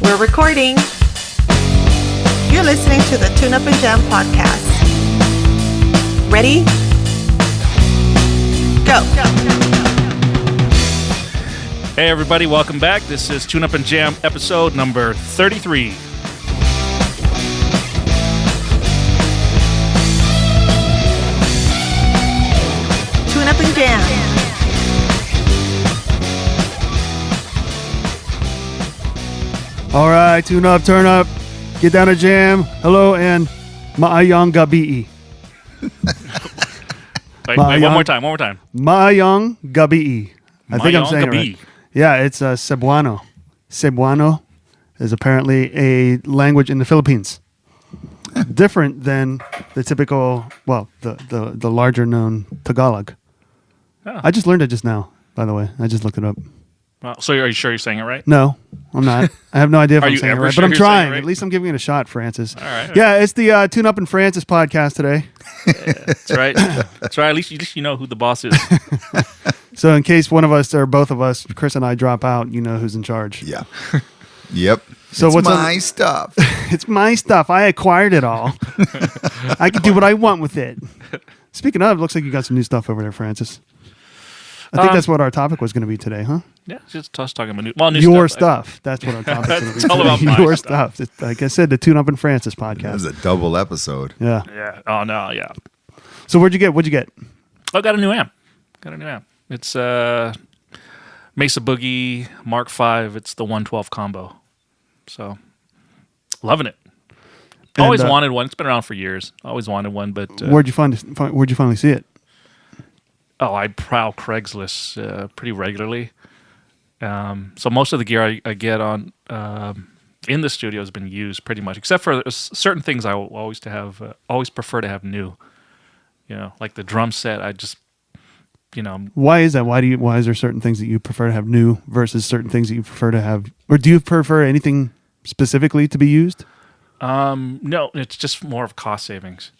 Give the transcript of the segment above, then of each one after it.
We're recording. You're listening to the Tune Up and Jam podcast. Ready? Go. Hey everybody, welcome back. This is Tune Up and Jam episode number 33. Tune Up and Jam. All right, tune up, turn up, get down to jam. Hello and Maayong Gabi. Wait, one more time. Maayong Gabi. I think I'm saying it right. Yeah, it's Cebuano. Cebuano is apparently a language in the Philippines. Different than the typical, well, the larger known Tagalog. Oh. I just learned it just now, by the way. I just looked it up. Well, so are you sure you're saying it right? No, I'm not. I have no idea if Are I'm you saying it ever right, sure but I'm you're saying trying. it right? At least I'm giving it a shot, Francis. All right. Yeah, it's the Tune Up and Francis podcast today. That's right. That's right. At least you know who the boss is. So in case one of us or both of us, Chris and I, drop out, you know who's in charge. Yeah. Yep. So it's what's my stuff. It's my stuff. I acquired it all. I can do what I want with it. Speaking of, it looks like you got some new stuff over there, Francis. I think that's what our topic was going to be today, huh? Yeah, just us talking about new Your stuff. stuff. That's what our topic is going to be. It's all about today. my Your stuff. stuff. Like I said, the Tune Up and Francis That podcast. was a double episode. Yeah. Yeah. Oh no. Yeah. So what'd you get? I got a new amp. It's Mesa Boogie Mark V. It's the 112 combo. So loving it. Always wanted one. It's been around for years. Always wanted one, but Where'd you finally see it? I prowl Craigslist pretty regularly. So most of the gear I get on in the studio has been used pretty much, except for certain things I will always prefer to have new. You know, like the drum set. I just, Why is that? Why is there certain things that you prefer to have new versus certain things that you prefer to have, or do you prefer anything specifically to be used? No, it's just more of cost savings.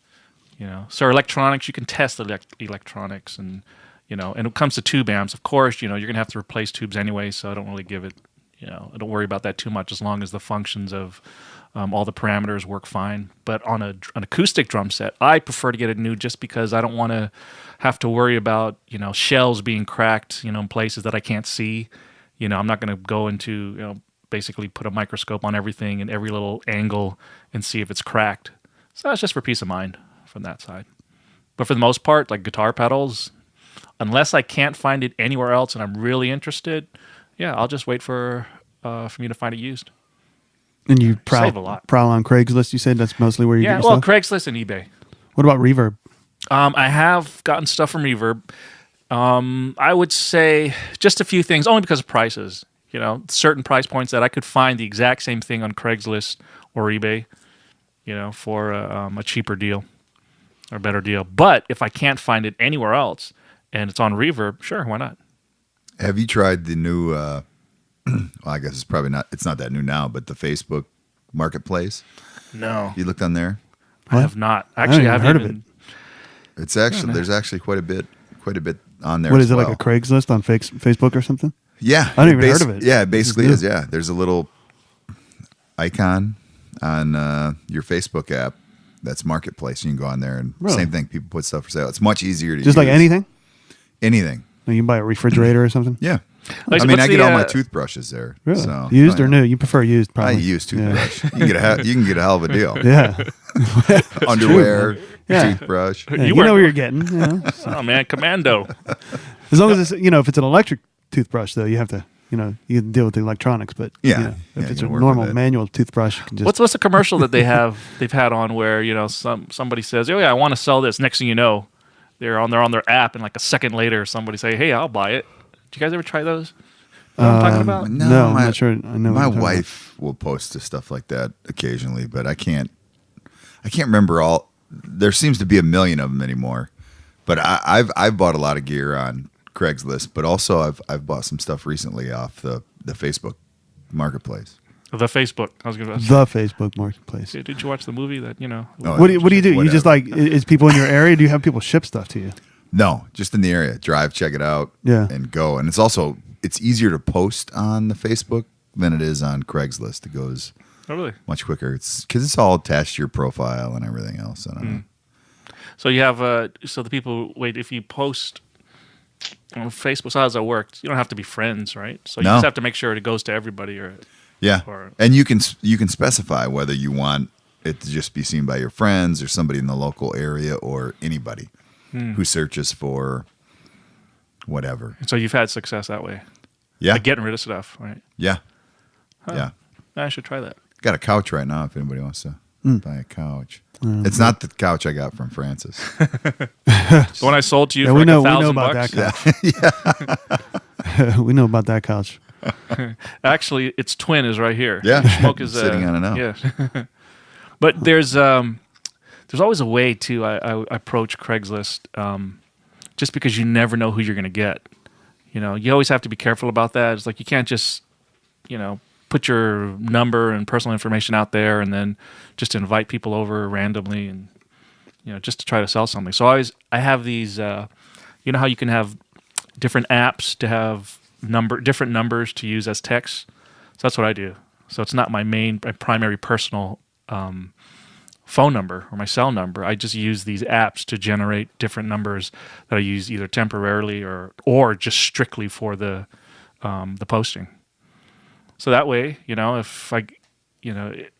So electronics, you can test electronics, and and it comes to tube amps, of course, you're gonna have to replace tubes anyway. So I don't really give it, I don't worry about that too much as long as the functions of all the parameters work fine. But on an acoustic drum set, I prefer to get it new just because I don't want to have to worry about shells being cracked, in places that I can't see. I'm not gonna go into basically put a microscope on everything and every little angle and see if it's cracked. So that's just for peace of mind from that side. But for the most part, like guitar pedals, unless I can't find it anywhere else and I'm really interested, I'll just wait for me to find it used. And you save a lot. Prowl on Craigslist, you said that's mostly where you get your stuff? Craigslist and eBay. What about Reverb? I have gotten stuff from Reverb. I would say just a few things, only because of prices. Certain price points that I could find the exact same thing on Craigslist or eBay, for a cheaper deal or better deal. But if I can't find it anywhere else and it's on Reverb, sure, why not? Have you tried the new, well, I guess it's not that new now, but the Facebook Marketplace? No. You looked on there? I have not. Actually, I haven't heard of it. It's actually, there's actually quite a bit on there. What as is it, well. like a Craigslist on Facebook or something? Yeah. I didn't even heard of it. Yeah, it basically is. Yeah. There's a little icon on your Facebook app that's Marketplace. You can go on there and Really? same thing. People put stuff for sale. It's much easier to use. Just like anything? Anything. Like you can buy a refrigerator or something? Yeah. Like, I mean, what's I get the, all my toothbrushes there. Really? So, used or yeah. new? You prefer used, I probably. use toothbrush. You can get a hell of a deal. Yeah. Underwear, Yeah. toothbrush. Yeah, you know what you're getting. Oh, man, commando. As long as it's, if it's an electric toothbrush, though, you have to, you can deal with the electronics. But Yeah. if it's you a work normal with it. manual toothbrush, you can just. What's the commercial that they've had on where somebody says, "Oh yeah, I want to sell this." Next thing you know, they're on their app, and like a second later, somebody say, "Hey, I'll buy it." Did you guys ever try those? You know what I'm talking about? No, I'm not sure. I know. My what you're talking wife will post to stuff like that occasionally, but I can't remember all. There seems to be a million of them anymore, but I've bought a lot of gear on Craigslist, but also I've bought some stuff recently off the Facebook Marketplace. The Facebook. I was going to. The Facebook Marketplace. Did you watch the movie that Oh, What do you do? You just whatever. is people in your area? Do you have people ship stuff to you? No, just in the area. Drive, check it out, Yeah. and go. And it's easier to post on the Facebook than it is on Craigslist. It goes Oh, really? much quicker. It's because it's all attached to your profile and everything else. I don't know. So you have so the people wait if you post on Facebook. So how does that work? You don't have to be friends, right? So you No. just have to make sure it goes to everybody. Or Yeah, Or- and you can specify whether you want it to just be seen by your friends or somebody in the local area or anybody who searches for whatever. so you've had success that way, Yeah, like getting rid of stuff, right? yeah, yeah. I should try that. Got a couch right now. If anybody wants to buy a couch, it's not the couch I got from Francis. The one I sold to you Yeah, for we like know $1,000. about that couch. We know about that couch. Actually, its twin is right here. Yeah. Smoke is Sitting on it now. Yeah, but there's always a way to I approach Craigslist, just because you never know who you're going to get. You know, you always have to be careful about that. It's like you can't just put your number and personal information out there and then just invite people over randomly and just to try to sell something. So I have these. You know how you can have different apps to have different numbers to use as text. So that's what I do. So it's not my primary personal phone number or my cell number. I just use these apps to generate different numbers that I use either temporarily or just strictly for the posting. So that way, if I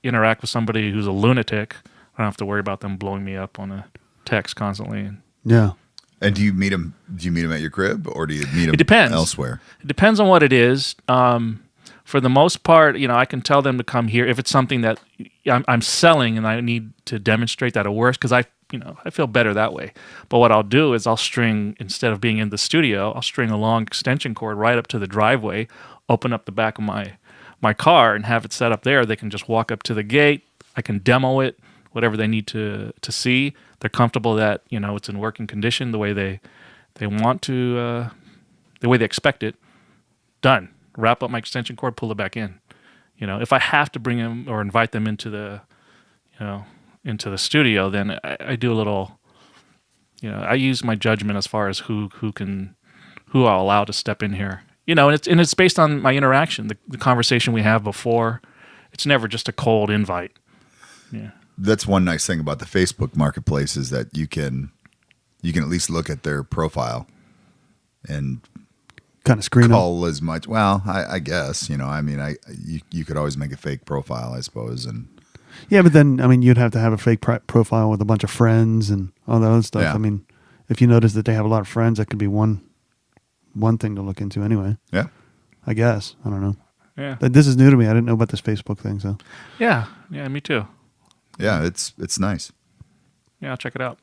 interact with somebody who's a lunatic, I don't have to worry about them blowing me up on a text constantly. Yeah. And do you meet them? Do you meet them at your crib, or do you meet them It depends. elsewhere? It depends on what it is. For the most part, I can tell them to come here if it's something that I'm selling and I need to demonstrate that it works because I feel better that way. But what I'll do is I'll string, instead of being in the studio, I'll string a long extension cord right up to the driveway, open up the back of my car and have it set up there. They can just walk up to the gate. I can demo it, whatever they need to see. They're comfortable that it's in working condition the way they want to, the way they expect it. Done. Wrap up my extension cord, pull it back in. If I have to bring them or invite them into the studio, then I do a little. I use my judgment as far as who I'll allow to step in here. And it's based on my interaction, the conversation we have before. It's never just a cold invite. Yeah. That's one nice thing about the Facebook Marketplace is that you can at least look at their profile and Kind of screen them. call as much. Well, I guess you could always make a fake profile, I suppose, and Yeah, but then you'd have to have a fake profile with a bunch of friends and all that other stuff. Yeah. If you notice that they have a lot of friends, that could be one thing to look into anyway. yeah. I guess. I don't know. Yeah. But this is new to me. I didn't know about this Facebook thing. So Yeah. Me too. Yeah, it's nice. Yeah, I'll check it out.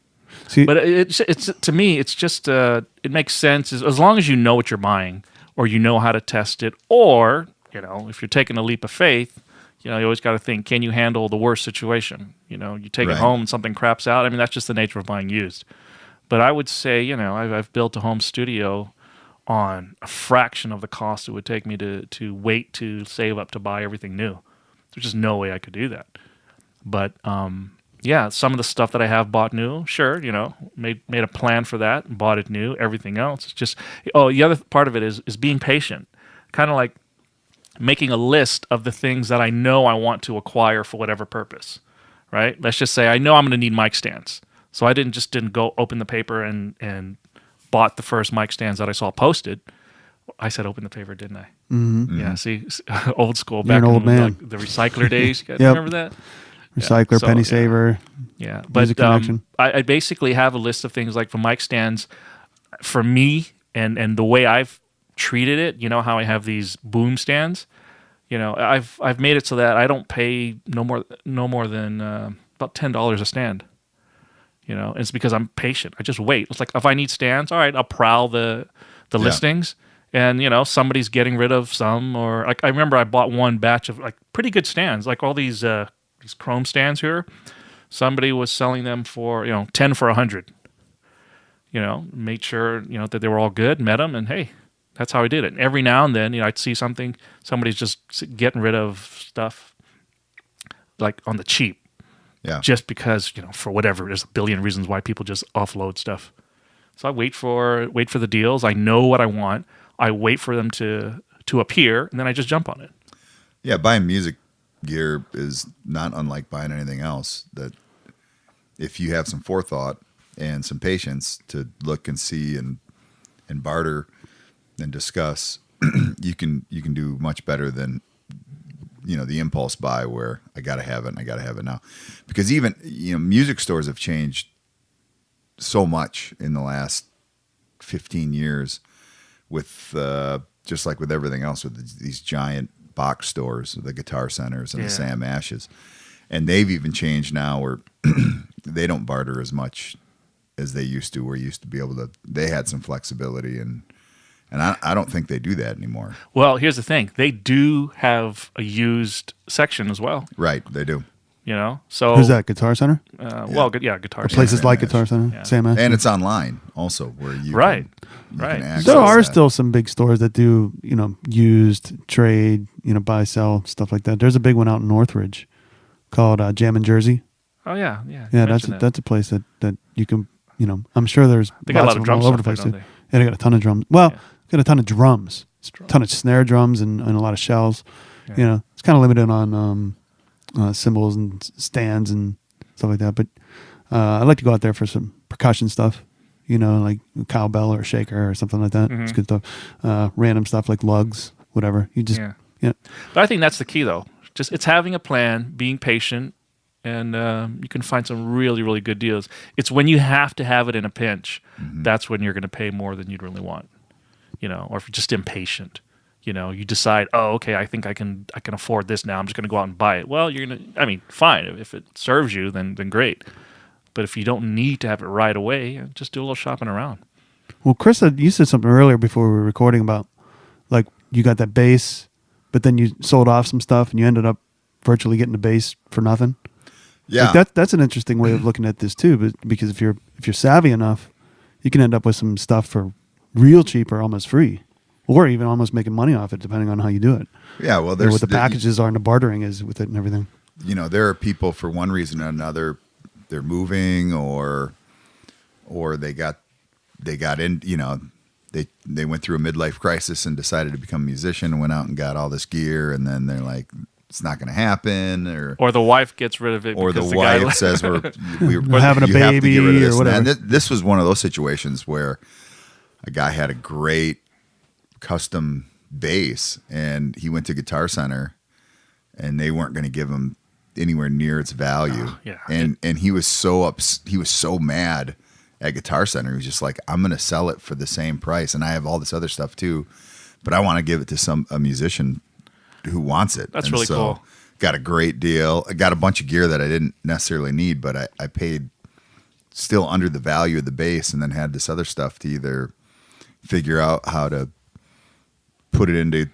see, But it's to me, it's just it makes sense as long as you know what you're buying or you know how to test it, or if you're taking a leap of faith, you always got to think, can you handle the worst situation? You take it Right. home and something craps out. That's just the nature of buying used. But I would say, I've built a home studio on a fraction of the cost it would take me to wait to save up to buy everything new. There's just no way I could do that. But yeah, some of the stuff that I have bought new, sure, made a plan for that and bought it new. Everything else, it's just the other part of it is being patient, kind of like making a list of the things that I know I want to acquire for whatever purpose. Right? Let's just say I know I'm going to need mic stands, so I didn't go open the paper and bought the first mic stands that I saw posted. I said open the paper, didn't I? mm-hmm. Yeah. See, old school. You're Back an old in man. like the recycler days. You guys Yep. remember that? recycler, so, penny yeah. saver. Yeah, Music but connection. I basically have a list of things like for mic stands, for me and the way I've treated it. How I have these boom stands. I've made it so that I don't pay no more than about $10 a stand. It's because I'm patient. I just wait. It's like if I need stands, all right, I'll prowl the listings, and somebody's getting rid of some, or like I remember I bought one batch of like pretty good stands, like all these chrome stands here. Somebody was selling them for 10 for $100. Made sure that they were all good, met them, and hey, that's how I did it. And every now and then I'd see somebody's just getting rid of stuff like on the cheap. Yeah. Just because, for whatever, there's a billion reasons why people just offload stuff. So I wait for the deals. I know what I want. I wait for them to appear, and then I just jump on it. Yeah, buying music gear is not unlike buying anything else. That if you have some forethought and some patience to look and see and barter and discuss, you can do much better than the impulse buy where I got to have it and I got to have it now. Because even music stores have changed so much in the last 15 years with just like with everything else with these giant box stores, the Guitar Centers and the Sam Ashes. And they've even changed now where they don't barter as much as they used to, where you used to be able to, they had some flexibility and I don't think they do that anymore. Well, here's the thing. They do have a used section as well. Right, they do. So who's that? Guitar Center? Well, Guitar Center. Places like Sam Guitar Center, Yeah. Sam Ash. And it's online also where you Right. can Right. access There are that. still some big stores that do, used trade, buy, sell, stuff like that. There's a big one out in Northridge called Jam in Jersey. Oh, yeah. Yeah, Yeah, mentioned that's a place that you can, I'm sure there's They got a lots lot of them drum all over the stuff place there, too. don't Yeah, they got a ton of drums. Well, Yeah. got a ton of drums, Strong. ton of snare drums and a lot of shells. Yeah. It's kind of limited on cymbals and stands and stuff like that. But I like to go out there for some percussion stuff, like a cowbell or a shaker or something like that. Mm-hmm. It's good stuff. Random stuff like lugs, whatever. You just, yeah. But I think that's the key, though. Just it's having a plan, being patient, and you can find some really, really good deals. It's when you have to have it in a pinch, that's when you're going to pay more than you'd really want, or if you're just impatient. You decide, oh, okay, I think I can afford this now. I'm just going to go out and buy it. Well, fine. If it serves you, then great. But if you don't need to have it right away, just do a little shopping around. Well, Chris, you said something earlier before we were recording about, like, you got that bass, but then you sold off some stuff and you ended up virtually getting the bass for nothing. Yeah. Like that's an interesting way of looking at this too, but because if you're savvy enough, you can end up with some stuff for real cheap or almost free, or even almost making money off it, depending on how you do it. Yeah, well, Or there's what the packages are and the bartering is with it and everything. There are people for one reason or another, they're moving or they got in, they went through a midlife crisis and decided to become a musician and went out and got all this gear, and then they're like, it's not going to happen, or the wife gets rid of it, or the because wife guy says we're having a you have to baby get rid of or this. whatever. And this was one of those situations where a guy had a great custom bass, and he went to Guitar Center, and they weren't going to give him anywhere near its value. Yeah. And he was so mad at Guitar Center. He was just like, I'm going to sell it for the same price, and I have all this other stuff too, but I want to give it to a musician who wants it. That's And really so cool. Got a great deal. I got a bunch of gear that I didn't necessarily need, but I paid still under the value of the bass, and then had this other stuff to either figure out how to put it into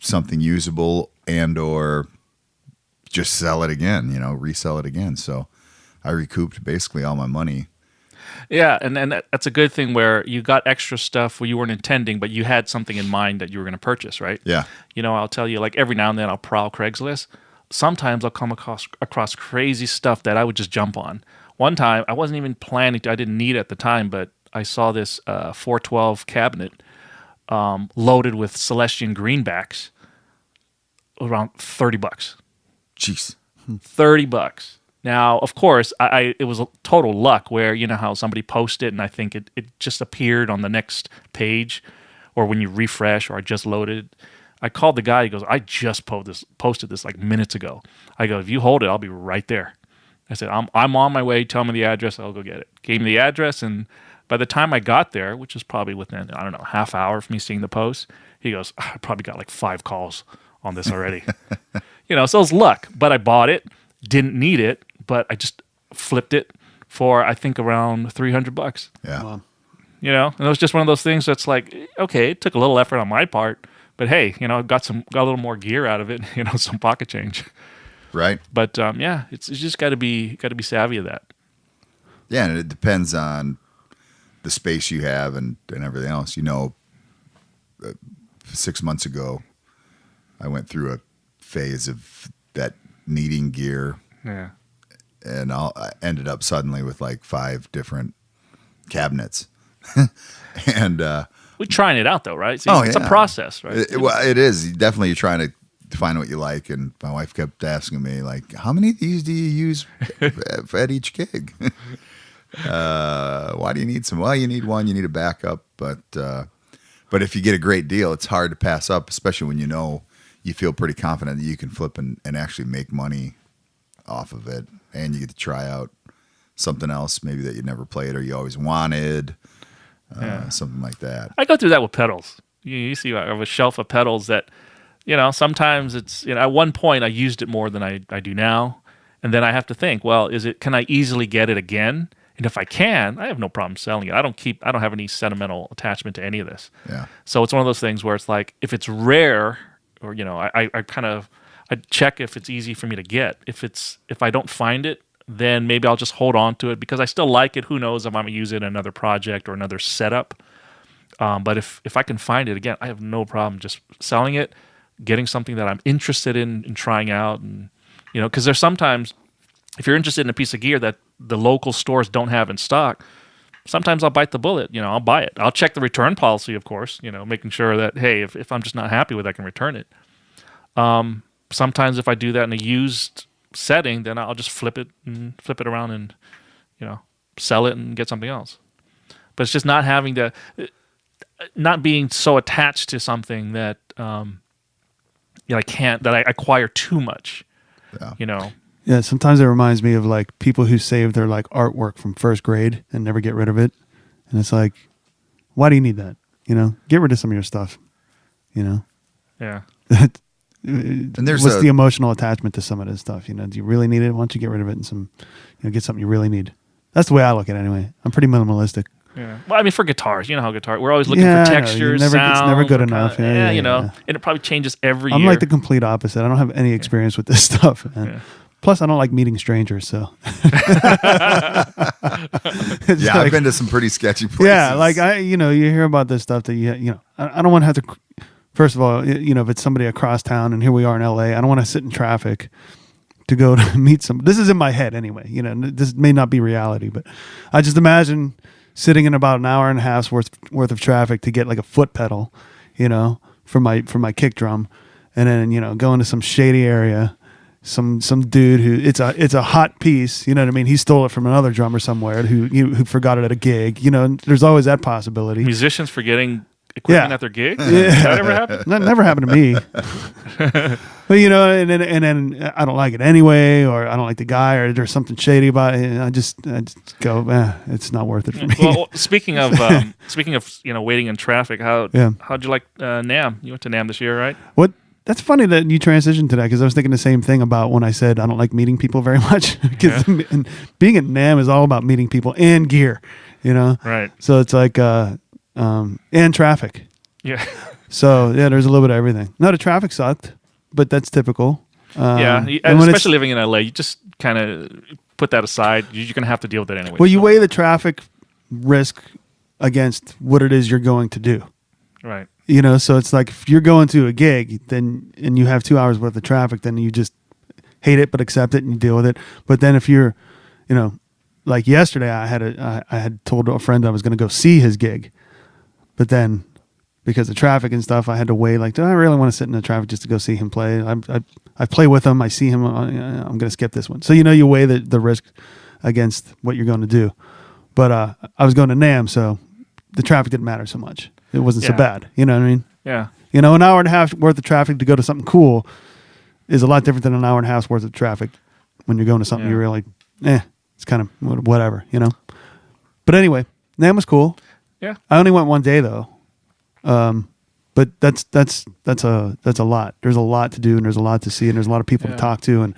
something usable and or just sell it again, resell it again. So I recouped basically all my money. Yeah, and that's a good thing where you got extra stuff where you weren't intending, but you had something in mind that you were going to purchase, right? Yeah. I'll tell you, like every now and then I'll prowl Craigslist. Sometimes I'll come across crazy stuff that I would just jump on. One time, I wasn't even planning to, I didn't need it at the time, but I saw this 412 cabinet loaded with Celestian greenbacks around $30. Jeez. $30. Now, of course, it was a total luck where, how somebody posted and I think it just appeared on the next page, or when you refresh, or I just loaded. I called the guy. He goes, I just posted this like minutes ago. I go, if you hold it, I'll be right there. I said, I'm on my way. Tell me the address. I'll go get it. Gave me the address, and by the time I got there, which was probably within, I don't know, half hour of me seeing the post, he goes, I probably got like 5 calls on this already. So it was luck, but I bought it, didn't need it, but I just flipped it for, I think, around $300. Yeah. Wow. And it was just one of those things that's like, okay, it took a little effort on my part, but hey, I got a little more gear out of it, some pocket change. Right. But yeah, it's just got to be savvy of that. Yeah, and it depends on the space you have and everything else. 6 months ago, I went through a phase of that needing gear, Yeah. and I ended up suddenly with like 5 different cabinets. And We're trying it out though, right? See, Oh, it's yeah. a process, right? it is definitely you're trying to find what you like. And my wife kept asking me, like, how many of these do you use at each gig? Why do you need some? Well, you need one. You need a backup. But if you get a great deal, it's hard to pass up, especially when you feel pretty confident that you can flip and actually make money off of it, and you get to try out something else maybe that you never played or you always wanted, something like that. I go through that with pedals. You see, I have a shelf of pedals that, sometimes it's, at one point I used it more than I do now, and then I have to think, well, can I easily get it again? And if I can, I have no problem selling it. I don't have any sentimental attachment to any of this. Yeah. So it's one of those things where it's like, if it's rare, or I check if it's easy for me to get. If I don't find it, then maybe I'll just hold on to it because I still like it. Who knows if I'm gonna use it in another project or another setup. But if I can find it again, I have no problem just selling it, getting something that I'm interested in trying out, and because there's sometimes if you're interested in a piece of gear that the local stores don't have in stock, sometimes I'll bite the bullet. I'll buy it. I'll check the return policy, of course. Making sure that hey, if I'm just not happy with it, I can return it. Sometimes if I do that in a used setting, then I'll just flip it around and sell it and get something else. But it's just not being so attached to something that I acquire too much. Yeah. Yeah, sometimes it reminds me of like people who save their like artwork from first grade and never get rid of it. And it's like, why do you need that? Get rid of some of your stuff. Yeah. And what's the emotional attachment to some of this stuff? Do you really need it? Why don't you get rid of it and get something you really need? That's the way I look at it anyway. I'm pretty minimalistic. Yeah. Well, I mean, for guitars, how guitar, we're always looking for textures, sounds. It's never good enough. And it probably changes every year. I'm like the complete opposite. I don't have any experience with this stuff. Man. Yeah. Plus, I don't like meeting strangers, so. I've been to some pretty sketchy places. Yeah, like you hear about this stuff that I don't want to have to. First of all, if it's somebody across town, and here we are in LA, I don't want to sit in traffic to go to meet some. This is in my head anyway. This may not be reality, but I just imagine sitting in about an hour and a half's worth of traffic to get like a foot pedal, for my kick drum, and then going to some shady area. Some dude who it's a hot piece, you know what I mean? He stole it from another drummer somewhere who forgot it at a gig. There's always that possibility. Musicians forgetting equipment at their gig? Yeah. That ever happened? That never happened to me. But and then I don't like it anyway, or I don't like the guy, or there's something shady about it. I just go, it's not worth it for me. Well, speaking of waiting in traffic, how'd you like NAMM? You went to NAMM this year, right? What? That's funny that you transitioned to that, because I was thinking the same thing about when I said I don't like meeting people very much. Because being at NAMM is all about meeting people and gear, Right. So it's like and traffic. Yeah. So there's a little bit of everything. No, the traffic sucked, but that's typical. And especially living in LA, you just kind of put that aside. You're going to have to deal with it anyway. Well, you weigh the traffic risk against what it is you're going to do. Right. So it's like if you're going to a gig, and you have 2 hours worth of traffic, then you just hate it but accept it and you deal with it. But then if you're, like yesterday, I had told a friend I was going to go see his gig, but then because of traffic and stuff, I had to weigh like, do I really want to sit in the traffic just to go see him play? I play with him, I see him, I'm going to skip this one. So you weigh the risk against what you're going to do. But I was going to NAMM, so the traffic didn't matter so much. It wasn't so bad. You know what I mean? Yeah. An hour and a half worth of traffic to go to something cool is a lot different than an hour and a half's worth of traffic when you're going to something you're really, it's kind of whatever, But anyway, NAMM was cool. Yeah. I only went one day though. But that's a lot. There's a lot to do, and there's a lot to see, and there's a lot of people to talk to, and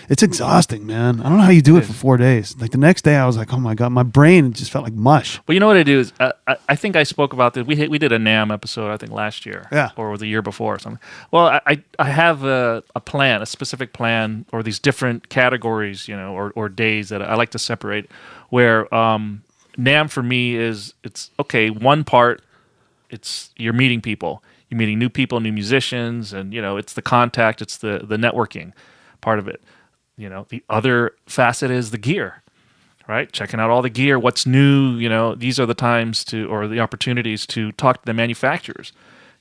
it's exhausting, man. I don't know how you do it for 4 days. Like the next day, I was like, oh my god, my brain just felt like mush. Well, you know what I do is I think I spoke about this. We did a NAMM episode, I think last year, or the year before or something. Well, I have a plan, a specific plan, or these different categories, or days that I like to separate. Where NAMM for me it's okay. One part. It's you're meeting people. You're meeting new people, new musicians, and it's the contact, it's the networking part of it. The other facet is the gear, right? Checking out all the gear, what's new. These are the times or the opportunities to talk to the manufacturers.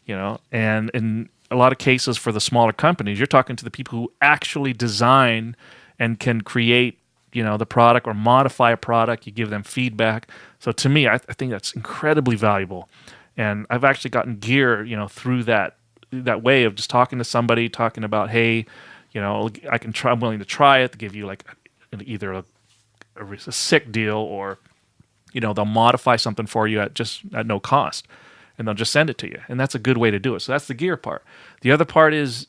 And a lot of cases for the smaller companies, you're talking to the people who actually design and can create, the product or modify a product. You give them feedback. So to me, I think that's incredibly valuable. And I've actually gotten gear, through that way of just talking to somebody, talking about, hey, I can try. I'm willing to try it, to give you like either a sick deal, or they'll modify something for you at no cost, and they'll just send it to you. And that's a good way to do it. So that's the gear part. The other part is,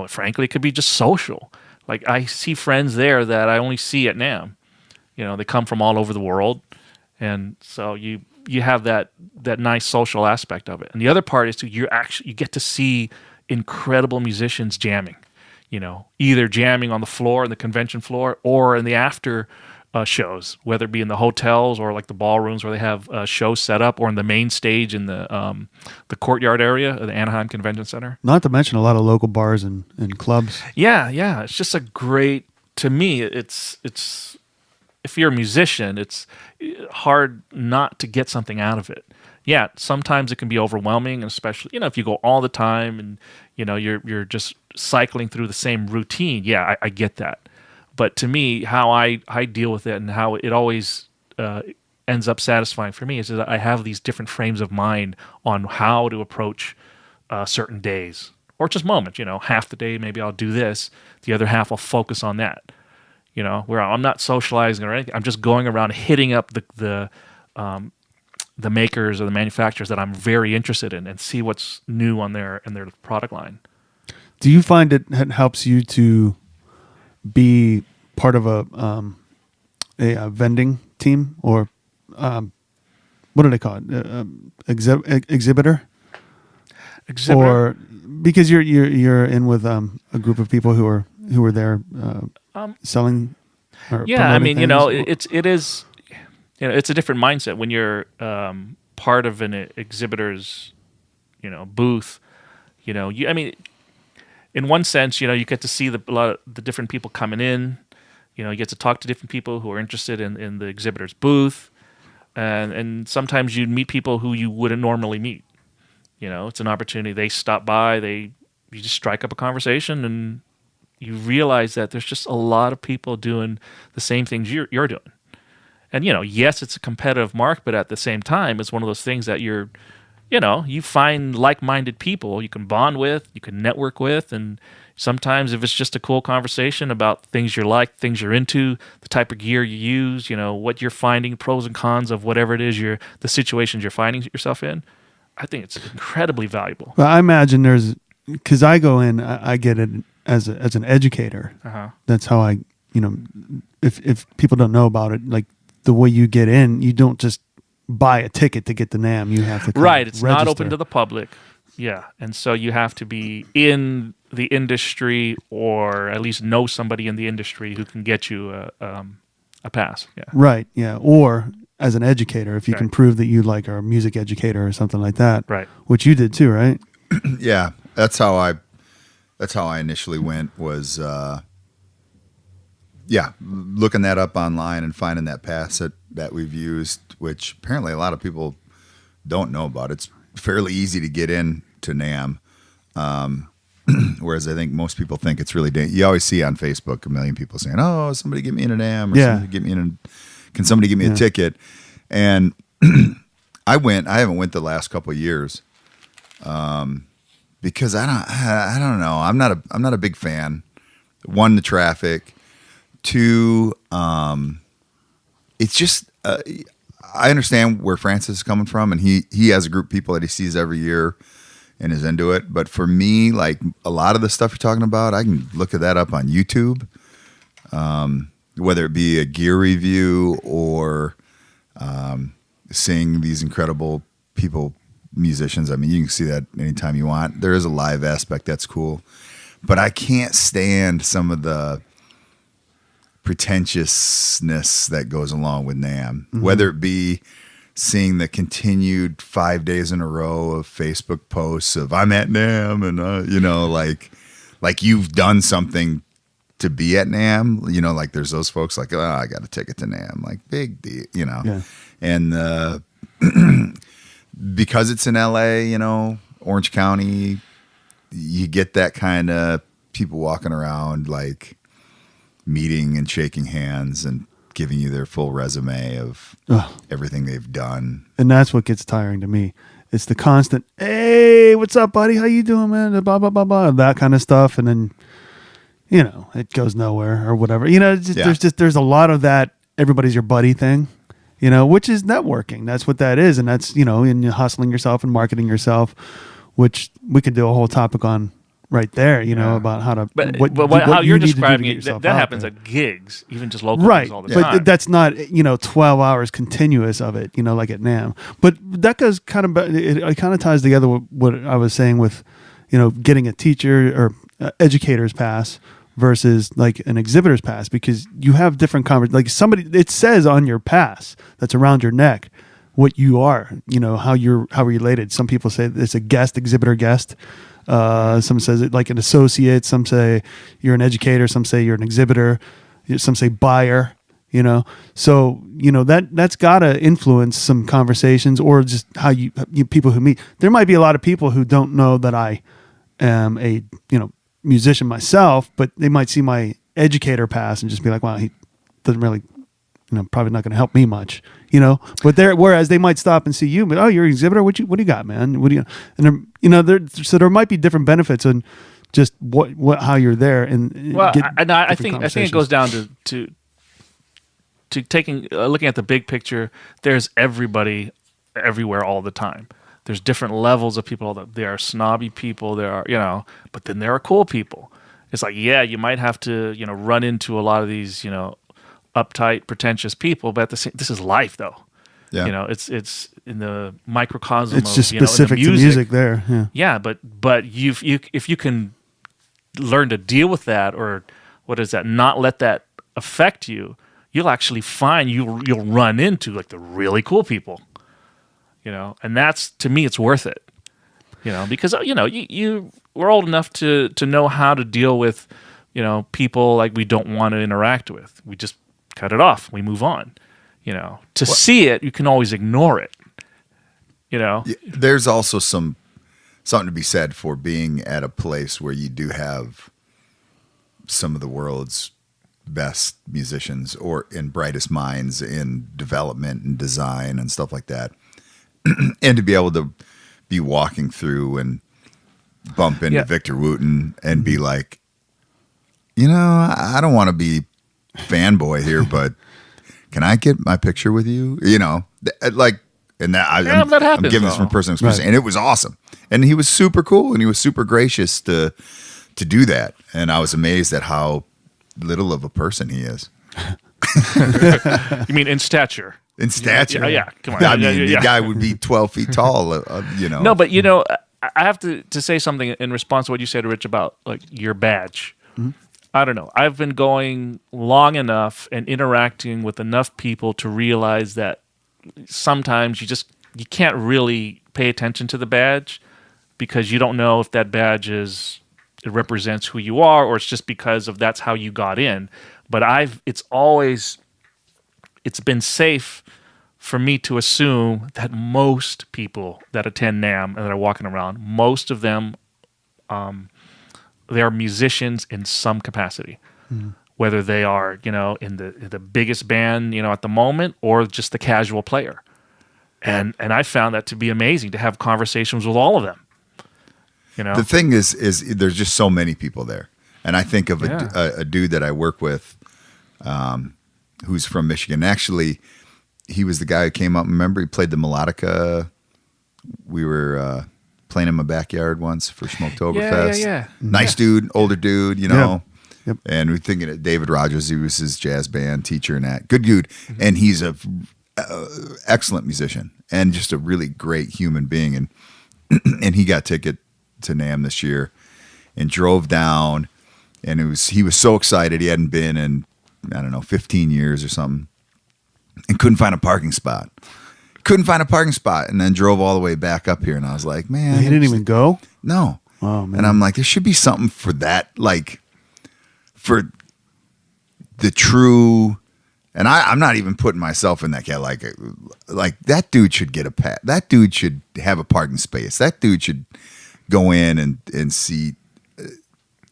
frankly, it could be just social. Like I see friends there that I only see at NAMM. They come from all over the world, and so you have that nice social aspect of it. And the other part is you get to see incredible musicians jamming. Either jamming on the floor, in the convention floor, or in the after shows, whether it be in the hotels or like the ballrooms where they have shows set up, or in the main stage in the courtyard area of the Anaheim Convention Center. Not to mention a lot of local bars and clubs. Yeah. It's just to me, it's if you're a musician, it's hard not to get something out of it. Yeah, sometimes it can be overwhelming, and especially, if you go all the time and, you're just cycling through the same routine. Yeah, I get that. But to me, how I deal with it and how it always ends up satisfying for me is that I have these different frames of mind on how to approach certain days or just moments. Half the day maybe I'll do this, the other half I'll focus on that. Where I'm not socializing or anything. I'm just going around hitting up the makers or the manufacturers that I'm very interested in and see what's new on their product line. Do you find it helps you to be part of a vending team, or what do they call it? Exhibitor? Exhibitor? Or because you're in with a group of people who are there selling. Or yeah, I mean, things? it is. It's a different mindset when you're part of an exhibitor's, booth. In one sense, you get to see a lot of the different people coming in. You get to talk to different people who are interested in the exhibitor's booth, and sometimes you meet people who you wouldn't normally meet. It's an opportunity. They stop by. You just strike up a conversation, and you realize that there's just a lot of people doing the same things you're doing. And yes, it's a competitive market, but at the same time, it's one of those things that you find like-minded people you can bond with, you can network with, and sometimes if it's just a cool conversation about things you like, things you're into, the type of gear you use, what you're finding, pros and cons of whatever it is the situations you're finding yourself in, I think it's incredibly valuable. Well, I imagine because I go in, I get it as an educator. Uh-huh. That's how I, if people don't know about it, like the way you get in, you don't just buy a ticket to get the NAMM. You have to right. It's register. Not open to the public. Yeah, and so you have to be in the industry, or at least know somebody in the industry who can get you a pass. Yeah. Right. Yeah. Or as an educator, if you right. can prove that you are a music educator or something like that. Right. Which you did too, right? Yeah, that's how I initially went. Was looking that up online and finding that pass that we've used, which apparently a lot of people don't know about. It's fairly easy to get in to NAMM, whereas I think most people think it's really you always see on Facebook a million people saying, "Oh, somebody get me in a NAMM," or "Somebody get me in can somebody give me a ticket?" And I haven't went the last couple of years, because I don't know. I'm not a big fan. One, the traffic. Two, it's just I understand where Francis is coming from, and he has a group of people that he sees every year and is into it. But for me, like a lot of the stuff you're talking about, I can look at that up on YouTube, whether it be a gear review or seeing these incredible musicians. I mean, you can see that anytime you want. There is a live aspect that's cool, but I can't stand some of the pretentiousness that goes along with NAMM, whether it be seeing the continued 5 days in a row of Facebook posts of "I'm at NAMM," and like you've done something to be at NAMM. Like there's those folks like, "Oh, I got a ticket to NAMM," like big deal, Yeah. And because it's in LA, Orange County, you get that kind of people walking around like meeting and shaking hands and giving you their full resume of everything they've done. And that's what gets tiring to me. It's the constant, hey, what's up, buddy? How you doing, man? Blah, blah, blah, blah, that kind of stuff. And then, it goes nowhere or whatever. There's a lot of that everybody's your buddy thing, which is networking. That's what that is. And that's, in hustling yourself and marketing yourself, which we could do a whole topic on right there, about how to. But what how you you're need to do to describing get it, yourself that out happens there. at gigs, even just local Right, gigs all the time. but that's not 12 hours continuous of it, like at NAMM. But that goes kind of it kind of ties together with what I was saying with getting a teacher or educator's pass versus like an exhibitor's pass, because you have different like it says on your pass that's around your neck what you are, how related. Some people say it's a guest, exhibitor guest. Some says it like an associate. Some say you're an educator. Some say you're an exhibitor. Some say buyer. So that's got to influence some conversations, or just how you people who meet. There might be a lot of people who don't know that I am a musician myself, but they might see my educator pass and just be like, "Wow, he doesn't really." Probably not going to help me much, But whereas they might stop and see you, but you're an exhibitor. What do you got, man? What do you? And so there might be different benefits on just how you're there. And I think it goes down to taking looking at the big picture. There's everybody everywhere all the time. There's different levels of people. There are snobby people. There are but then there are cool people. It's like you might have to run into a lot of these uptight, pretentious people, but this is life, though. Yeah. It's in the microcosm. It's of, just specific the to music there. Yeah. Yeah, but if you can learn to deal with that, or what is that? Not let that affect you. You'll actually find you'll run into like the really cool people. And that's, to me, it's worth it. Because we're old enough to know how to deal with people like we don't want to interact with. We just cut it off. We move on. See it, you can always ignore it. There's also something to be said for being at a place where you do have some of the world's best musicians or brightest minds in development and design and stuff like that. And to be able to be walking through and bump into Victor Wooten and be like, I don't want to be fanboy here, but can I get my picture with you? I'm giving this from personal experience, and it was awesome. And he was super cool, and he was super gracious to do that. And I was amazed at how little of a person he is. You mean in stature? In stature, yeah. Come on, the guy would be 12 feet tall. No, but I have to say something in response to what you said, Rich, about like your badge. Mm-hmm. I don't know. I've been going long enough and interacting with enough people to realize that sometimes you can't really pay attention to the badge, because you don't know if that badge it represents who you are, or it's just because of that's how you got in. But it's been safe for me to assume that most people that attend NAMM and that are walking around, most of them, they are musicians in some capacity, whether they are, in the biggest band, at the moment, or just the casual player. And I found that to be amazing, to have conversations with all of them. The thing is there's just so many people there. And I think of a dude that I work with, who's from Michigan. Actually, he was the guy who came up. Remember, he played the melodica. We were playing in my backyard once for Smoketoberfest. Yeah. Nice dude, older dude, Yep. And we're thinking of David Rogers. He was his jazz band teacher and that. Good dude. Mm-hmm. And he's a excellent musician and just a really great human being. And he got ticket to NAMM this year and drove down. And he was so excited. He hadn't been in, 15 years or something, and couldn't find a parking spot. And then drove all the way back up here. And I was like, man. He didn't even go? No. Oh, man. And I'm like, there should be something for that, like for the true. And I'm not even putting myself in that cat. Like that dude should get a pat. That dude should have a parking space. That dude should go in and see.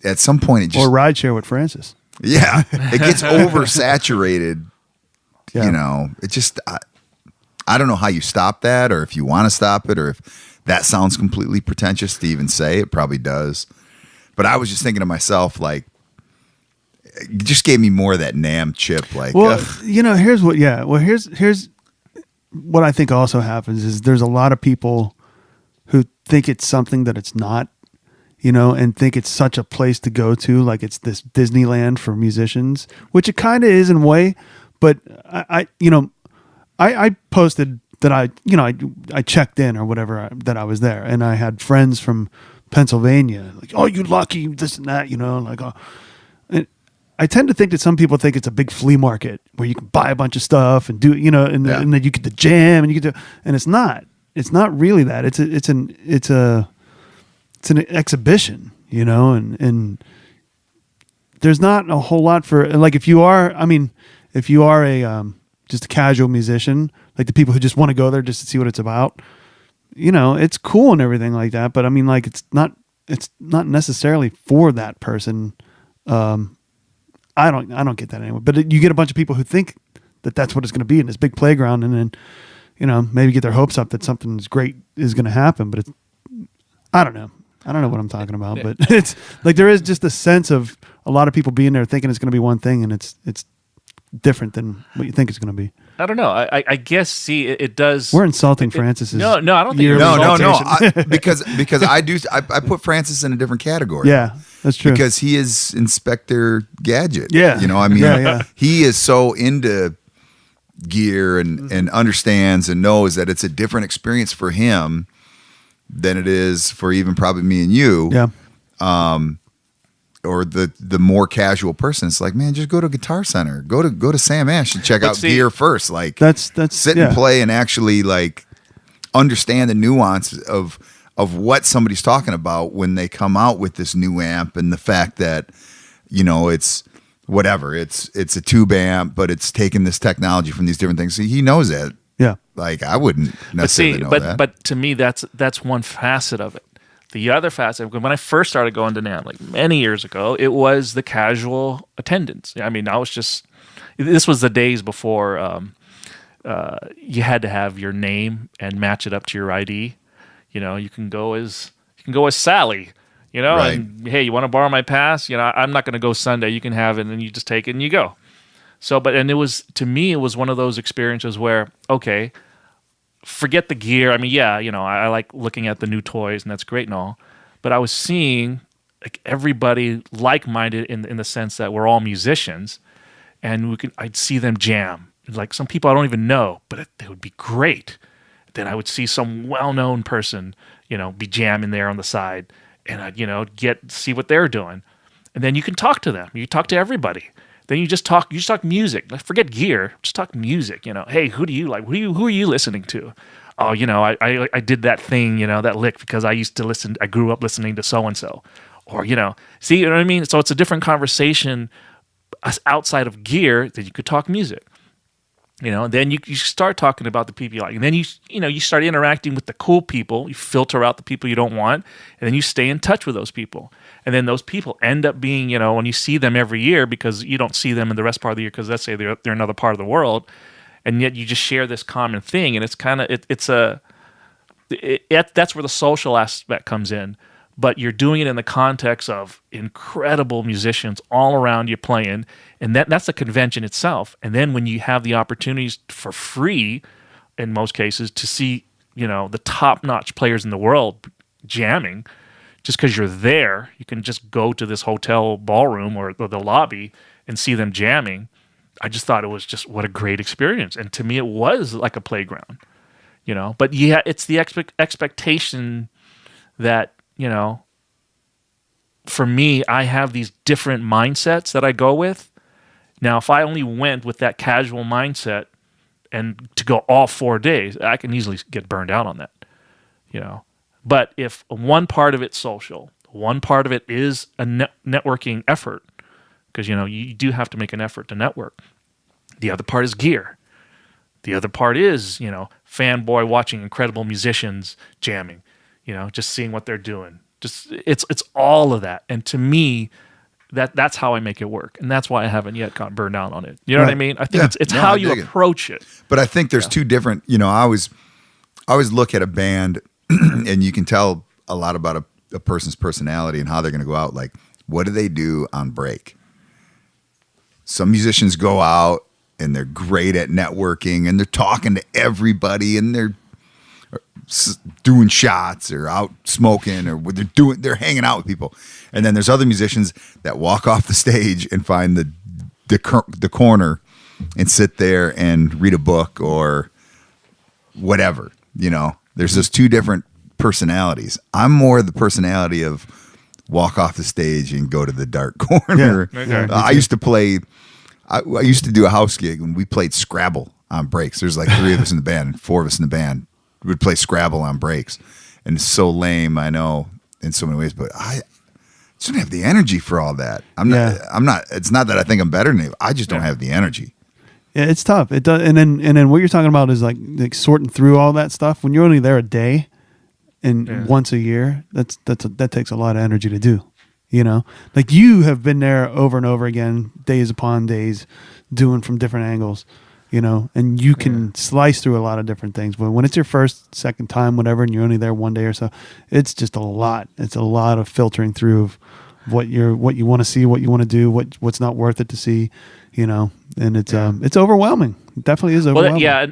At some point, it just or ride share with Francis. Yeah, it gets oversaturated. Yeah. You know, it just I don't know how you stop that, or if you want to stop it, or if that sounds completely pretentious to even say. It probably does. But I was just thinking to myself, like, it just gave me more of that NAMM chip. Like, well, you know, here's what. Yeah, well, here's what I think also happens is there's a lot of people who think it's something that it's not. You know, and think it's such a place to go to, like it's this Disneyland for musicians, which it kind of is in a way. But I posted that I checked in or whatever that I was there, and I had friends from Pennsylvania, like, oh, you lucky, this and that, you know, like, oh. And I tend to think that some people think it's a big flea market where you can buy a bunch of stuff and do, you know, and then you get the jam and you get to, and it's not really that. It's an exhibition, you know, and there's not a whole lot for, like, if you are a just a casual musician, like the people who just want to go there just to see what it's about, you know, it's cool and everything like that. But I mean, like, it's not necessarily for that person. I don't get that anyway. But you get a bunch of people who think that that's what it's going to be in this big playground, and then, you know, maybe get their hopes up that something great is going to happen. But I don't know. I don't know what I'm talking about, but it's like there is just a sense of a lot of people being there thinking it's going to be one thing, and it's different than what you think it's going to be. I don't know. I guess, see, it does. We're insulting Francis's. No, I don't think you're no. Because I put Francis in a different category. Yeah, that's true. Because he is Inspector Gadget. Yeah. You know, I mean, Yeah. he is so into gear and understands and knows that it's a different experience for him than it is for even probably me and you. Yeah. Or the more casual person. It's like, man, just go to Guitar Center, go to Sam Ash and check out gear first. Like, that's sit and play and actually, like, understand the nuance of what somebody's talking about when they come out with this new amp, and the fact that, you know, it's whatever, it's a tube amp, but it's taking this technology from these different things. So he knows that. Yeah. Like, I wouldn't necessarily know that. But to me, that's one facet of it. The other facet, when I first started going to NAMM, like many years ago, it was the casual attendance. I mean, this was the days before you had to have your name and match it up to your ID. You know, you can go as Sally. You know, right. And hey, you want to borrow my pass? You know, I'm not going to go Sunday. You can have it, and then you just take it and you go. So, and it was, to me, it was one of those experiences where, okay, forget the gear. I mean, yeah, you know, I like looking at the new toys, and that's great and all. But I was seeing, like, everybody like-minded in the sense that we're all musicians, and I'd see them jam. Like, some people I don't even know, but they would be great. Then I would see some well-known person, you know, be jamming there on the side, and I'd, you know, see what they're doing. And then you can talk to them. You talk to everybody. Then you just talk music. Forget gear. Just talk music. You know, hey, who do you like? Who are you listening to? Oh, you know, I did that thing, you know, that lick because I grew up listening to so and so, or, you know, see, you know what I mean? So it's a different conversation outside of gear that you could talk music. You know, and then you start talking about the people you like, and then you start interacting with the cool people. You filter out the people you don't want, and then you stay in touch with those people. And then those people end up being, you know, when you see them every year, because you don't see them in the rest part of the year because let's say they're another part of the world, and yet you just share this common thing, and it's kind of that's where the social aspect comes in. But you're doing it in the context of incredible musicians all around you playing, and that's the convention itself. And then when you have the opportunities for free, in most cases, to see, you know, the top-notch players in the world jamming, just because you're there, you can just go to this hotel ballroom or the lobby and see them jamming. I just thought it was just what a great experience, and to me, it was like a playground, you know. But yeah, it's the expectation that, you know, for me, I have these different mindsets that I go with. Now, if I only went with that casual mindset and to go all 4 days, I can easily get burned out on that, you know. But if one part of it's social, one part of it is a networking effort, because, you know, you do have to make an effort to network. The other part is gear. The other part is, you know, fanboy watching incredible musicians jamming. You know, just seeing what they're doing. Just it's all of that. And to me, that's how I make it work, and that's why I haven't yet gotten burned out on it. You know what I mean? I think it's how you approach it. But I think there's two different. You know, I always look at a band, and you can tell a lot about a person's personality and how they're going to go out. Like, what do they do on break? Some musicians go out and they're great at networking, and they're talking to everybody, and they're doing shots or out smoking, or what they're hanging out with people. And then there's other musicians that walk off the stage and find the corner and sit there and read a book or whatever. You know, there's those two different personalities. I'm more the personality of walk off the stage and go to the dark corner. Yeah. Okay. I used to play. I used to do a house gig when we played Scrabble on breaks. There's like 3 of us in the band and 4 of us in the band. We would play Scrabble on breaks, and it's so lame, I know, in so many ways, but I just don't have the energy for all that. I'm not. It's not that I think I'm better than you. I just don't have the energy. Yeah, it's tough. It does, and then what you're talking about is like sorting through all that stuff. When you're only there a day, and once a year, that takes a lot of energy to do. You know, like you have been there over and over again, days upon days, doing from different angles. You know, and you can slice through a lot of different things. But when it's your first, second time, whatever, and you're only there one day or so, it's just a lot. It's a lot of filtering through of what you want to see, what you want to do, what's not worth it to see. You know, and it's overwhelming. It definitely is overwhelming. Well,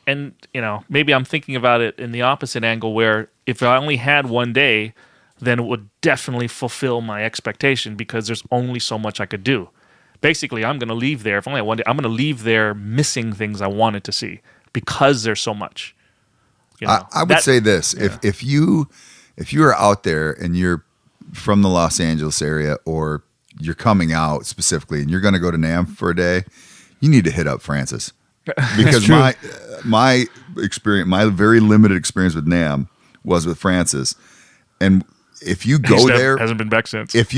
and you know, maybe I'm thinking about it in the opposite angle, where if I only had one day, then it would definitely fulfill my expectation, because there's only so much I could do. Basically, I'm going to leave there. If only one day, I'm going to leave there missing things I wanted to see because there's so much. You know, I would say this: if you are out there and you're from the Los Angeles area, or you're coming out specifically and you're going to go to NAMM for a day, you need to hit up Francis, because my experience, my very limited experience with NAMM was with Francis, and if you go there, hasn't been back since. But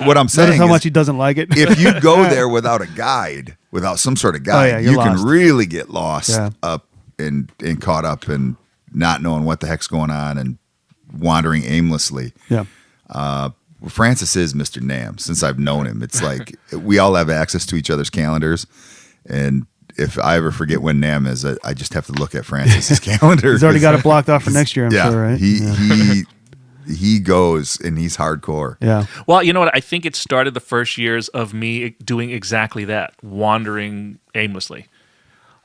what I'm saying is how much he doesn't like it. If you go there without a guide, without some sort of guide, you can really get lost up and caught up and not knowing what the heck's going on and wandering aimlessly. Yeah. Francis is Mr. NAMM. Since I've known him, it's like we all have access to each other's calendars, and if I ever forget when NAMM is, I just have to look at Francis's calendar. He's already got it blocked off for next year, I'm sure, right? He goes, and he's hardcore. Yeah. Well, you know what? I think it started the first years of me doing exactly that, wandering aimlessly,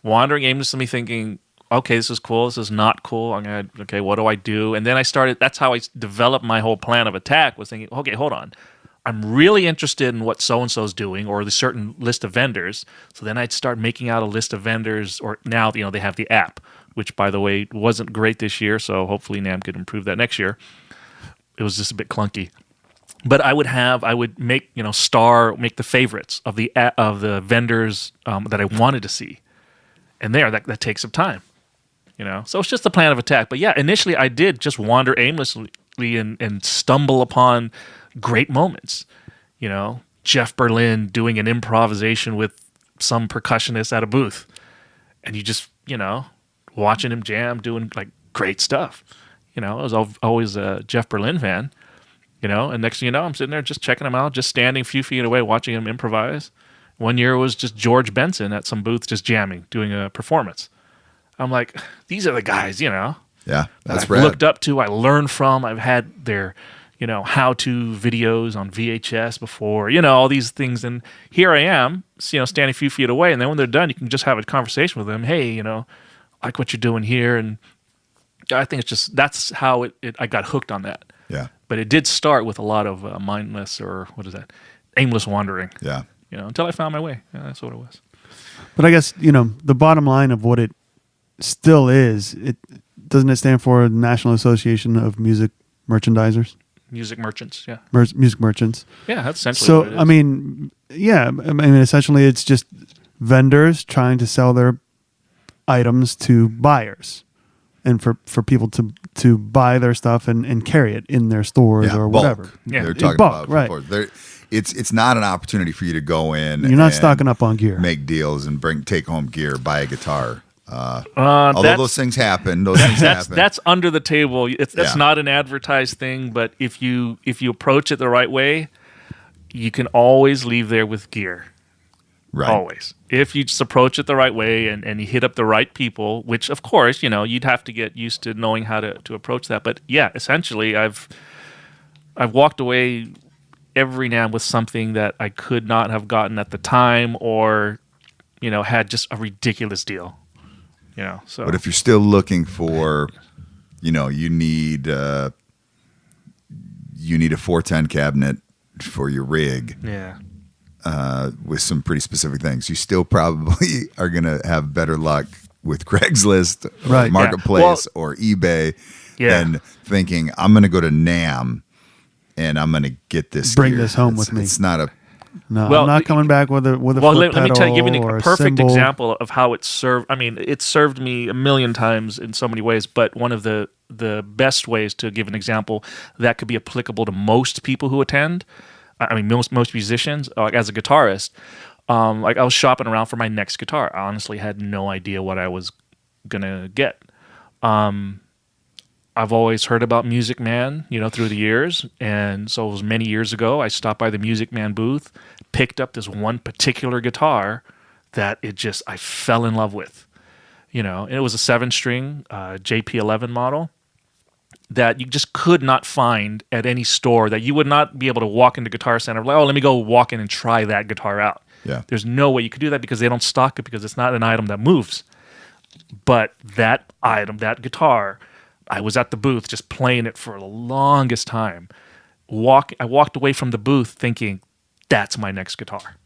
thinking, okay, this is cool, this is not cool. Okay, what do I do? And then I started. That's how I developed my whole plan of attack. Was thinking, okay, hold on, I'm really interested in what so and so's doing, or the certain list of vendors. So then I'd start making out a list of vendors. Or now, you know, they have the app, which, by the way, wasn't great this year. So hopefully NAMM could improve that next year. It was just a bit clunky, but I would make, make the favorites of the vendors that I wanted to see, and that takes some time, you know. So it's just a plan of attack. But yeah, initially I did just wander aimlessly and stumble upon great moments, you know. Jeff Berlin doing an improvisation with some percussionist at a booth, and you just, you know, watching him jam, doing like great stuff. You know, I was always a Jeff Berlin fan, you know, and next thing you know, I'm sitting there just checking him out, just standing a few feet away, watching him improvise. One year it was just George Benson at some booth just jamming, doing a performance. I'm like, these are the guys, you know. Yeah, that's I've rad. looked up to, I learned from. I've had their, you know, how-to videos on VHS before, you know, all these things. And here I am, you know, standing a few feet away. And then when they're done, you can just have a conversation with them. Hey, you know, I like what you're doing here. And I think it's just, that's how I got hooked on that. Yeah. But it did start with a lot of mindless, or what is that? Aimless wandering. Yeah. You know, until I found my way. Yeah, that's what it was. But I guess, you know, the bottom line of what it still is, doesn't it stand for National Association of Music Merchandisers? Music merchants, yeah. Music merchants. Yeah, that's essentially so, what it is. I mean, yeah, I mean, essentially it's just vendors trying to sell their items to buyers, and for people to buy their stuff and carry it in their stores or bulk. whatever. Yeah, they're In talking bulk, about right. It's not an opportunity for you to go in. You're not and stocking up on gear. make deals and take home gear, buy a guitar. Although those things happen, that's under the table. That's Yeah. not an advertised thing, but if you approach it the right way, you can always leave there with gear. right. Always. If you just approach it the right way and you hit up the right people, which of course, you'd have to get used to knowing how to approach that. But yeah, essentially I've walked away every NAMM with something that I could not have gotten at the time, or, had just a ridiculous deal. So. But if you're still looking for, you need a 410 cabinet for your rig. Yeah. With some pretty specific things, you still probably are going to have better luck with Craigslist, Right. or Marketplace, or eBay than thinking, I'm going to go to NAMM and I'm going to get this. Bring gear. this home with me. It's not a. No, Well, I'm not coming back with a Well, foot let me tell you, give you pedal or a perfect cymbal. example of how it served. I mean, it served me a million times in so many ways, but one of the best ways to give an example that could be applicable to most people who attend, I mean, most musicians, as a guitarist, like I was shopping around for my next guitar. I honestly had no idea what I was gonna get. I've always heard about Music Man, through the years, and so it was many years ago. I stopped by the Music Man booth, picked up this one particular guitar that I fell in love with. And it was a 7-string JP11 model that you just could not find at any store, that you would not be able to walk into Guitar Center like, let me go walk in and try that guitar out. Yeah. There's no way you could do that because they don't stock it, because it's not an item that moves. But that item, that guitar, I was at the booth just playing it for the longest time. I walked away from the booth thinking, that's my next guitar.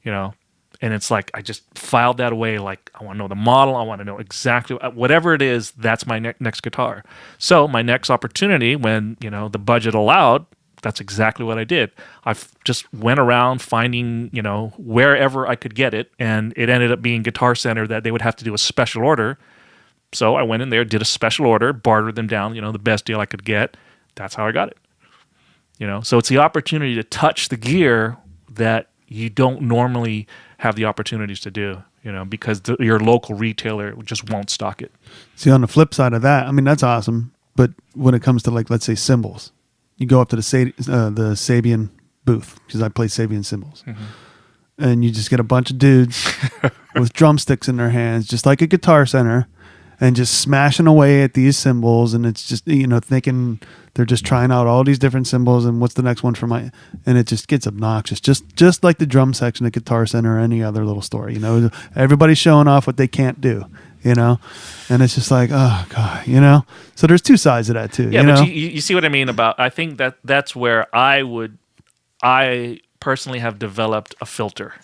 And it's like I just filed that away. Like, I want to know the model. I want to know exactly whatever it is. That's my next guitar. So my next opportunity, when the budget allowed, that's exactly what I did. I just went around finding wherever I could get it, and it ended up being Guitar Center that they would have to do a special order. So I went in there, did a special order, bartered them down. The best deal I could get. That's how I got it. So it's the opportunity to touch the gear that you don't normally have the opportunities to do, because your local retailer just won't stock it. See, on the flip side of that, I mean, that's awesome. But when it comes to, like, let's say cymbals, you go up to the Sabian booth, because I play Sabian cymbals, and you just get a bunch of dudes with drumsticks in their hands, just like a Guitar Center, and just smashing away at these cymbals, and it's just, thinking they're just trying out all these different cymbals, and what's the next one for my, and it just gets obnoxious, just like the drum section at Guitar Center or any other little store. Everybody's showing off what they can't do, and it's just like, oh God, so there's two sides of that too. Yeah, but you see what I mean about, I think that's where I personally have developed a filter.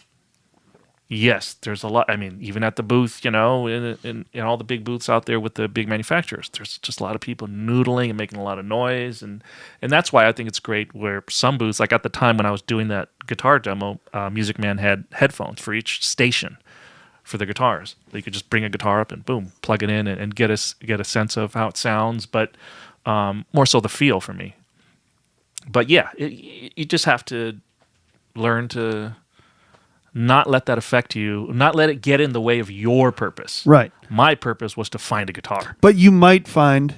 Yes, there's a lot. I mean, even at the booth, in all the big booths out there with the big manufacturers, there's just a lot of people noodling and making a lot of noise, and that's why I think it's great where some booths, like at the time when I was doing that guitar demo, Music Man had headphones for each station for the guitars. You could just bring a guitar up and boom, plug it in and get a sense of how it sounds, but more so the feel for me. But yeah, you just have to learn to not let that affect you, not let it get in the way of your purpose. Right. My purpose was to find a guitar. But you might find,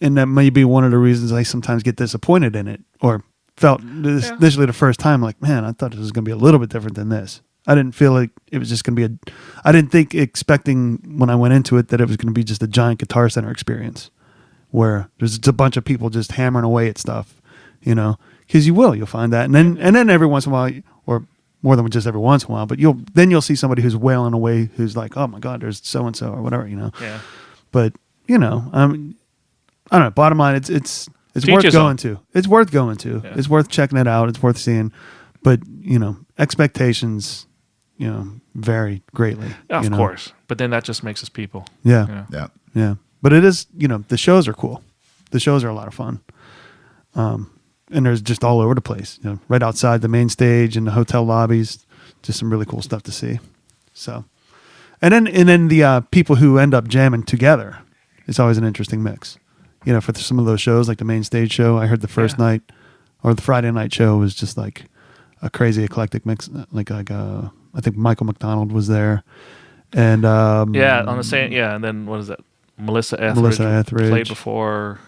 and that may be one of the reasons I sometimes get disappointed in it, or felt initially the first time, like, man, I thought this was going to be a little bit different than this. I didn't feel like it was just going to be I didn't think, expecting when I went into it, that it was going to be just a giant Guitar Center experience where there's just a bunch of people just hammering away at stuff, because you'll find that. And then every once in a while, or more than just every once in a while, but you'll see somebody who's wailing away, who's like, oh my God, there's so-and-so or whatever, Yeah. But, I don't know. Bottom line, it's worth going to. It's worth going to. Yeah. It's worth checking it out. It's worth seeing. But, expectations, vary greatly. Of course. But then that just makes us people. Yeah. Yeah. Yeah. But it is, the shows are cool. The shows are a lot of fun. And there's just all over the place, right outside the main stage and the hotel lobbies, just some really cool stuff to see. So, and then the people who end up jamming together, it's always an interesting mix. For some of those shows, like the main stage show, I heard the first night or the Friday night show was just like a crazy eclectic mix. Like I think Michael McDonald was there, And Yeah, on the same. Yeah, and then what is that? Melissa Etheridge played before.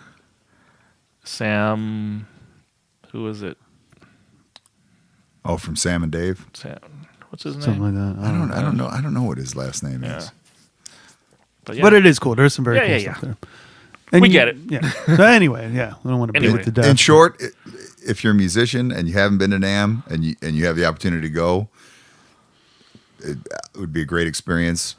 Sam, who is it? Oh, from Sam and Dave. Sam, what's his name? something like that. I don't know. I don't know what his last name is. But, yeah. But it is cool. There's some very cool stuff there. And We get it. Yeah. So anyway, yeah, we don't want to beat it to death. In short, if you're a musician and you haven't been to NAMM and you have the opportunity to go, it would be a great experience.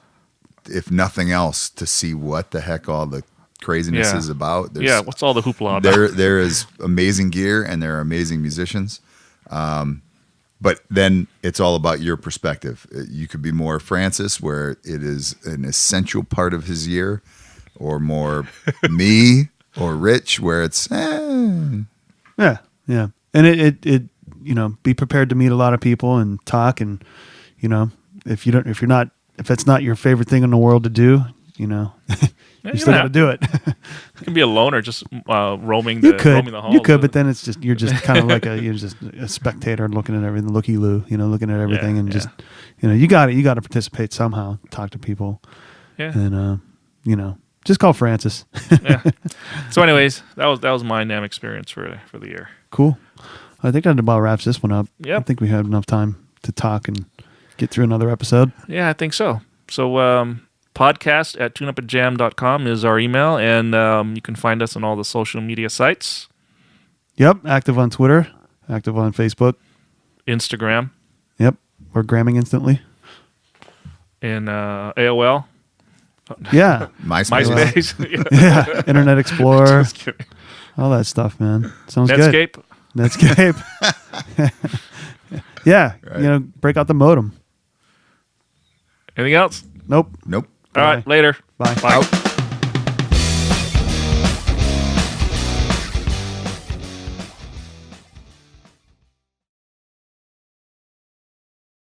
If nothing else, to see what the heck all the craziness is about. What's all the hoopla about? There is amazing gear and there are amazing musicians. But then it's all about your perspective. You could be more Francis, where it is an essential part of his year, or more me or Rich, where it's Yeah, yeah, and it be prepared to meet a lot of people and talk, and if it's not your favorite thing in the world to do, you still got to do it. You can be a loner, just roaming You the could, halls. but then you're just kind of like you're just a spectator looking at everything, looky-loo, looking at everything, and just you got to participate somehow, talk to people, and just call Francis. Yeah. So, anyways, that was my NAMM experience for the year. Cool. I think that about wraps this one up. Yep. I think we had enough time to talk and get through another episode. Yeah, I think so. So, podcast at tuneupadjam.com is our email, and you can find us on all the social media sites. Yep. Active on Twitter, active on Facebook, Instagram. Yep. We're gramming instantly. And AOL. Yeah. MySpace. Yeah. Internet Explorer. Just kidding. All that stuff, man. Sounds Netscape. good. Netscape. Yeah. Right. Break out the modem. Anything else? Nope. Nope. All right, later. Bye. Bye. Out.